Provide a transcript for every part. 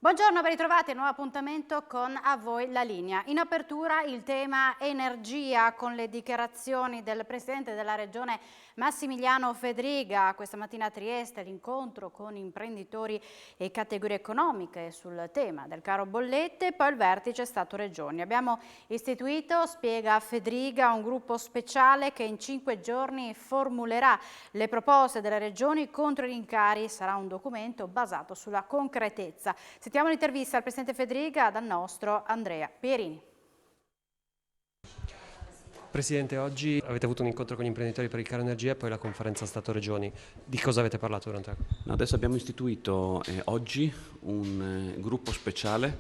Buongiorno, ben ritrovati, nuovo appuntamento con A Voi la Linea. In apertura il tema energia con le dichiarazioni del Presidente della Regione Massimiliano Fedriga. Questa mattina a Trieste l'incontro con imprenditori e categorie economiche sul tema del caro bollette, poi il vertice Stato-Regioni. Abbiamo istituito, spiega Fedriga, un gruppo speciale che in 5 giorni formulerà le proposte delle regioni contro i rincari. Sarà un documento basato sulla concretezza. Sentiamo l'intervista al Presidente Fedriga dal nostro Andrea Pierini. Presidente, oggi avete avuto un incontro con gli imprenditori per il caro energia e poi la conferenza Stato-Regioni. Di cosa avete parlato durante la conferenza? Adesso abbiamo istituito oggi un gruppo speciale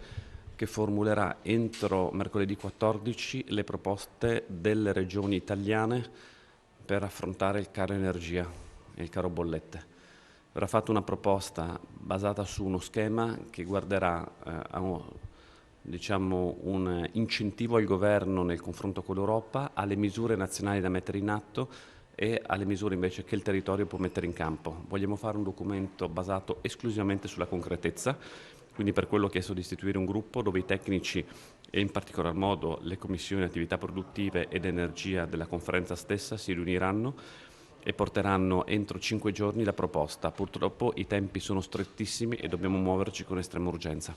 che formulerà entro mercoledì 14 le proposte delle regioni italiane per affrontare il caro energia e il caro bollette. Verrà fatta una proposta basata su uno schema che guarderà a un incentivo al governo nel confronto con l'Europa, alle misure nazionali da mettere in atto e alle misure invece che il territorio può mettere in campo. Vogliamo fare un documento basato esclusivamente sulla concretezza, quindi per quello ho chiesto di istituire un gruppo dove i tecnici e in particolar modo le commissioni attività produttive ed energia della conferenza stessa si riuniranno e porteranno entro 5 giorni la proposta. Purtroppo i tempi sono strettissimi e dobbiamo muoverci con estrema urgenza.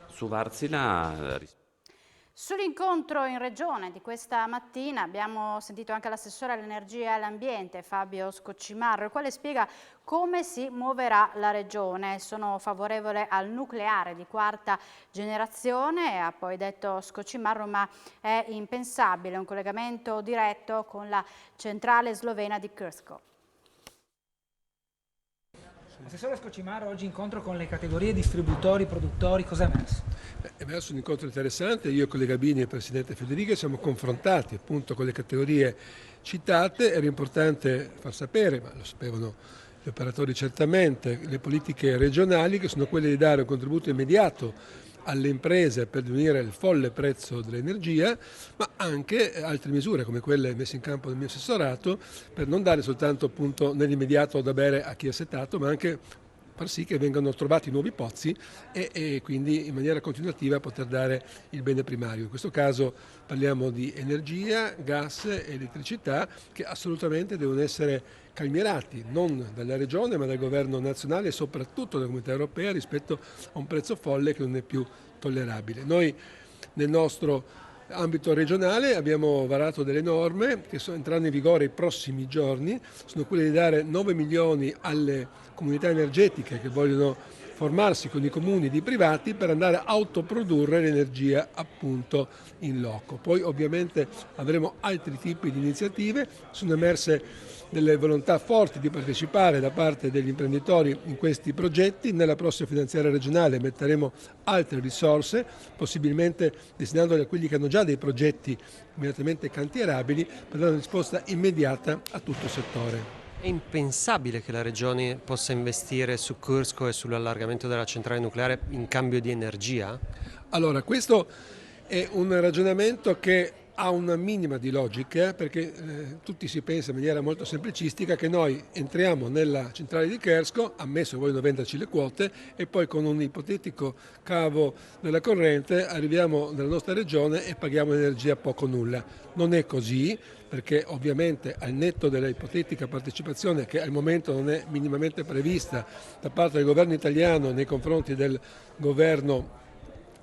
Su Varzila. Sull'incontro in regione di questa mattina abbiamo sentito anche l'assessore all'energia e all'ambiente Fabio Scoccimarro, il quale spiega come si muoverà la regione. Sono favorevole al nucleare di quarta generazione, ha poi detto Scoccimarro, ma è impensabile un collegamento diretto con la centrale slovena di Krško. Assessore Scoccimarro, oggi incontro con le categorie distributori, produttori, cosa è emerso? È emerso un incontro interessante, io con le Gabini e il Presidente Federica siamo confrontati appunto con le categorie citate. Era importante far sapere, ma lo sapevano gli operatori certamente, le politiche regionali che sono quelle di dare un contributo immediato alle imprese per diminuire il folle prezzo dell'energia, ma anche altre misure come quelle messe in campo dal mio assessorato per non dare soltanto appunto nell'immediato da bere a chi è assetato, ma anche far sì che vengano trovati nuovi pozzi e quindi in maniera continuativa poter dare il bene primario. In questo caso parliamo di energia, gas e elettricità che assolutamente devono essere calmierati non dalla Regione ma dal Governo nazionale e soprattutto dalla Comunità Europea rispetto a un prezzo folle che non è più tollerabile. Noi nel nostro ambito regionale abbiamo varato delle norme che entreranno in vigore i prossimi giorni, sono quelle di dare 9 milioni alle comunità energetiche che vogliono formarsi con i comuni di privati per andare a autoprodurre l'energia appunto in loco. Poi ovviamente avremo altri tipi di iniziative, sono emerse delle volontà forti di partecipare da parte degli imprenditori in questi progetti. Nella prossima finanziaria regionale metteremo altre risorse, possibilmente destinandole a quelli che hanno già dei progetti immediatamente cantierabili per dare una risposta immediata a tutto il settore. È impensabile che la Regione possa investire su Krško e sull'allargamento della centrale nucleare in cambio di energia? Allora, questo è un ragionamento che ha una minima di logica perché tutti si pensa in maniera molto semplicistica che noi entriamo nella centrale di Krško, ammesso che vogliono venderci le quote, e poi con un ipotetico cavo della corrente arriviamo nella nostra regione e paghiamo energia poco o nulla. Non è così, perché ovviamente al netto della ipotetica partecipazione che al momento non è minimamente prevista da parte del governo italiano nei confronti del governo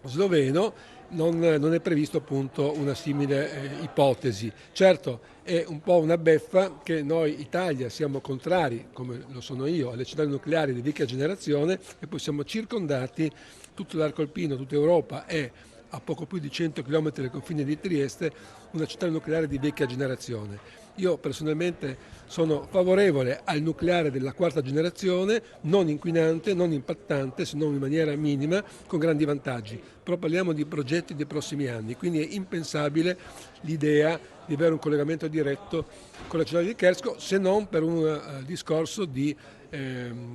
sloveno, non è previsto appunto una simile ipotesi. Certo è un po' una beffa che noi Italia siamo contrari, come lo sono io, alle centrali nucleari di vecchia generazione e poi siamo circondati, tutto l'arco alpino, tutta Europa è a poco più di 100 km dal confine di Trieste, una centrale nucleare di vecchia generazione. Io personalmente sono favorevole al nucleare della quarta generazione, non inquinante, non impattante, se non in maniera minima, con grandi vantaggi. Però parliamo di progetti dei prossimi anni, quindi è impensabile l'idea di avere un collegamento diretto con la centrale di Krško, se non per un discorso di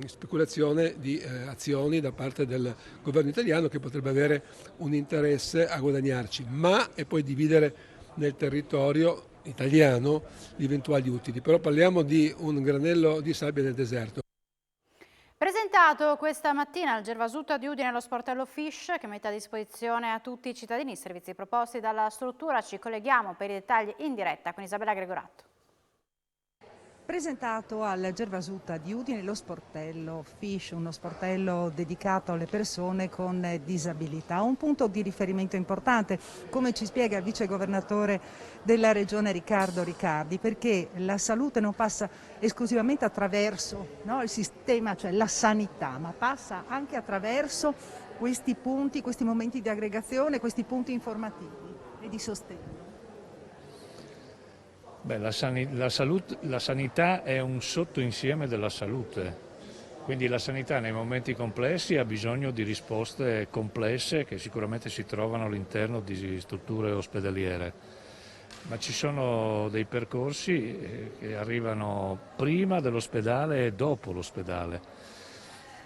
speculazione di azioni da parte del governo italiano che potrebbe avere un interesse a guadagnarci, ma e poi dividere nel territorio italiano gli eventuali utili. Però parliamo di un granello di sabbia nel deserto. Presentato inaugurato questa mattina al Gervasuta di Udine lo sportello Fish che mette a disposizione a tutti i cittadini i servizi proposti dalla struttura. Ci colleghiamo per i dettagli in diretta con Isabella Gregoratto. Presentato al Gervasuta di Udine lo sportello Fish, uno sportello dedicato alle persone con disabilità, un punto di riferimento importante, come ci spiega il vicegovernatore della regione Riccardo Riccardi, perché la salute non passa esclusivamente attraverso il sistema, cioè la sanità, ma passa anche attraverso questi punti, questi momenti di aggregazione, questi punti informativi e di sostegno. Beh, la sanità è un sottoinsieme della salute, quindi la sanità nei momenti complessi ha bisogno di risposte complesse che sicuramente si trovano all'interno di strutture ospedaliere, ma ci sono dei percorsi che arrivano prima dell'ospedale e dopo l'ospedale.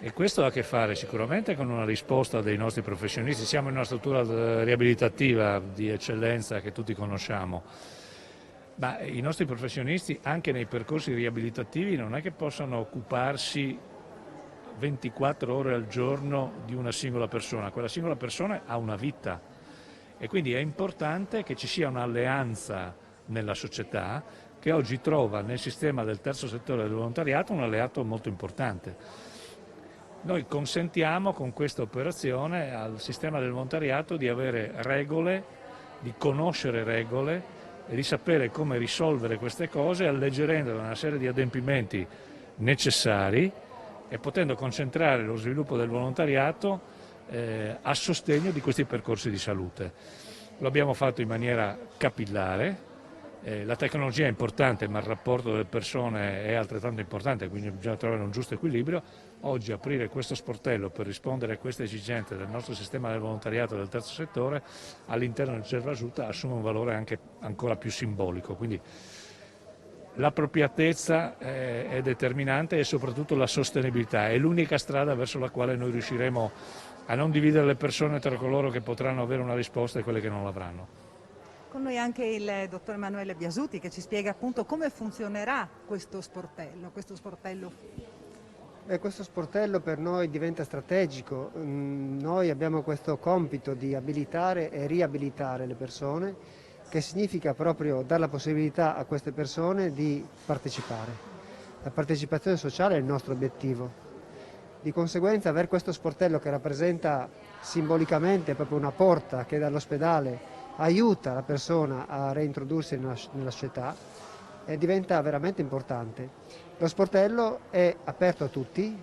E questo ha a che fare sicuramente con una risposta dei nostri professionisti. Siamo in una struttura riabilitativa di eccellenza che tutti conosciamo. Ma i nostri professionisti anche nei percorsi riabilitativi non è che possano occuparsi 24 ore al giorno di una singola persona, quella singola persona ha una vita e quindi è importante che ci sia un'alleanza nella società che oggi trova nel sistema del terzo settore del volontariato un alleato molto importante. Noi consentiamo con questa operazione al sistema del volontariato di avere regole, di conoscere regole e di sapere come risolvere queste cose alleggerendo una serie di adempimenti necessari e potendo concentrare lo sviluppo del volontariato a sostegno di questi percorsi di salute. Lo abbiamo fatto in maniera capillare, la tecnologia è importante ma il rapporto delle persone è altrettanto importante, quindi bisogna trovare un giusto equilibrio. Oggi aprire questo sportello per rispondere a queste esigenze del nostro sistema del volontariato del terzo settore all'interno del Gervasuta assume un valore anche ancora più simbolico. Quindi l'appropriatezza è determinante e soprattutto la sostenibilità è l'unica strada verso la quale noi riusciremo a non dividere le persone tra coloro che potranno avere una risposta e quelle che non l'avranno. Con noi anche il dottor Emanuele Biasuti che ci spiega appunto come funzionerà questo sportello. Questo sportello per noi diventa strategico, noi abbiamo questo compito di abilitare e riabilitare le persone, che significa proprio dare la possibilità a queste persone di partecipare. La partecipazione sociale è il nostro obiettivo. Di conseguenza avere questo sportello che rappresenta simbolicamente proprio una porta che dall'ospedale aiuta la persona a reintrodursi nella società diventa veramente importante. Lo sportello è aperto a tutti,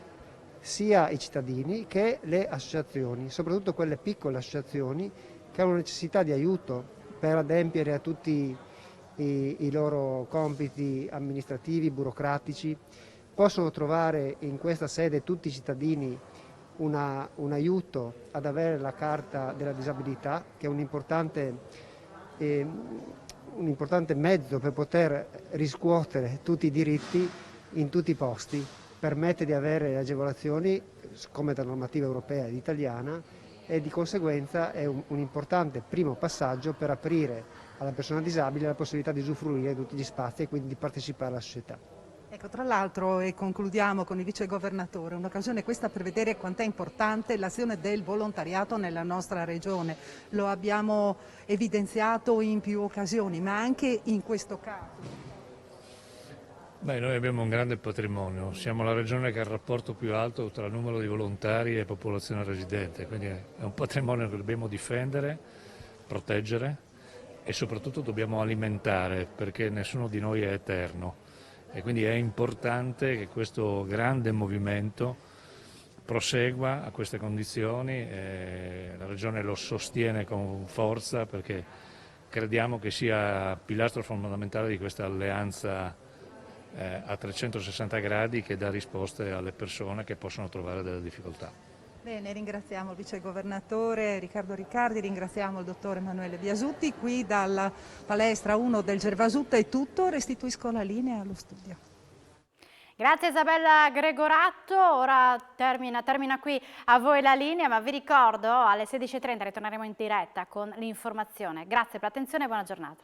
sia i cittadini che le associazioni, soprattutto quelle piccole associazioni che hanno necessità di aiuto per adempiere a tutti i loro compiti amministrativi, burocratici. Possono trovare in questa sede tutti i cittadini un aiuto ad avere la carta della disabilità, che è un importante mezzo per poter riscuotere tutti i diritti in tutti i posti, permette di avere agevolazioni come da normativa europea ed italiana e di conseguenza è un importante primo passaggio per aprire alla persona disabile la possibilità di usufruire di tutti gli spazi e quindi di partecipare alla società. Ecco, tra l'altro, e concludiamo con il vicegovernatore, un'occasione questa per vedere quanto è importante l'azione del volontariato nella nostra regione. Lo abbiamo evidenziato in più occasioni, ma anche in questo caso. Beh, noi abbiamo un grande patrimonio, siamo la regione che ha il rapporto più alto tra il numero di volontari e popolazione residente, quindi è un patrimonio che dobbiamo difendere, proteggere e soprattutto dobbiamo alimentare perché nessuno di noi è eterno. E quindi è importante che questo grande movimento prosegua a queste condizioni, la Regione lo sostiene con forza perché crediamo che sia pilastro fondamentale di questa alleanza a 360 gradi che dà risposte alle persone che possono trovare delle difficoltà. Bene, ringraziamo il vicegovernatore Riccardo Riccardi, ringraziamo il dottor Emanuele Biasuti. Qui dalla palestra 1 del Gervasuta è tutto, restituisco la linea allo studio. Grazie Isabella Gregoratto, ora termina qui a voi la linea, ma vi ricordo alle 16:30 ritorneremo in diretta con l'informazione. Grazie per l'attenzione e buona giornata.